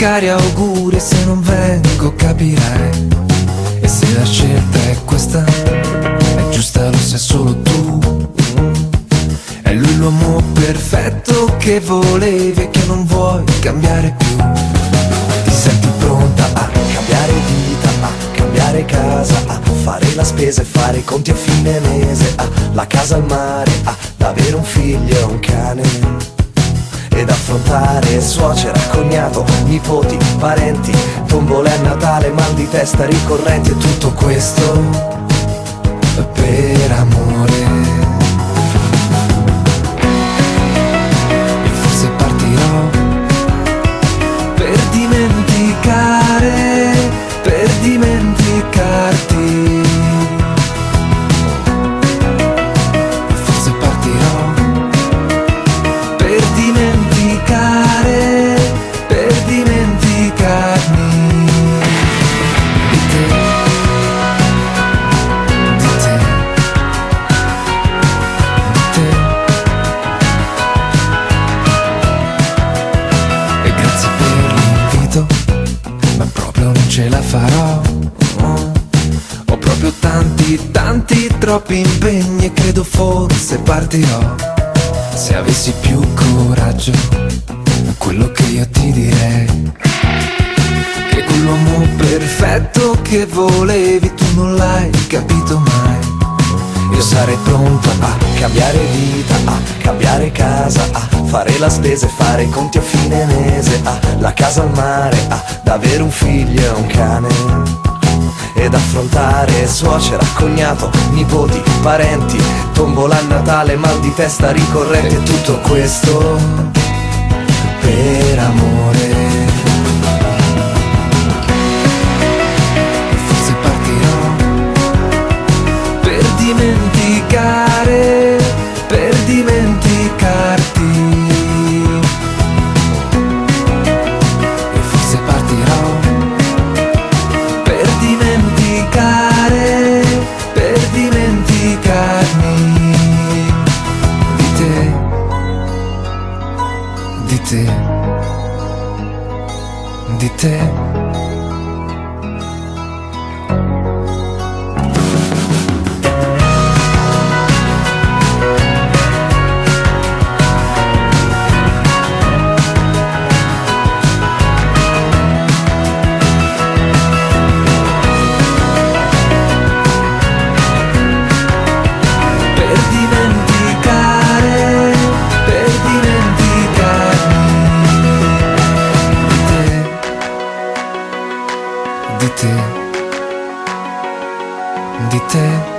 magari auguri, se non vengo capirai. E se la scelta è questa, è giusta, lo sai solo tu. È lui l'uomo perfetto che volevi e che non vuoi cambiare più. Ti senti pronta a cambiare vita, a cambiare casa, a fare la spesa e fare i conti a fine mese, a la casa al mare, ad avere un figlio e un cane, ed affrontare suocera, cognato, nipoti, parenti, tombole a Natale, mal di testa ricorrenti, e tutto questo per amore. E forse partirò per dimenticare, per dimenticarti. E forse partirò per dimenticare, per dimenticarmi di te, di te, di te. E grazie per l'invito, ma proprio non ce la farò. Ho proprio tanti, tanti, troppi impegni e credo forse partirò. Se avessi più coraggio, quello che io ti direi, che quell'uomo perfetto che volevi tu non l'hai capito mai. Io sarei pronto a cambiare vita, a cambiare casa, a fare la spesa e fare i conti a fine mese, a la casa al mare, ad avere un figlio e un cane, ed affrontare suocera, cognato, nipoti, parenti, tombola a Natale, mal di testa ricorrente, e tutto questo per amore. E forse partirò per dimenticare, per dimenticarti. E forse partirò per dimenticare, per dimenticarmi di te, di te, di te. Di te, di te.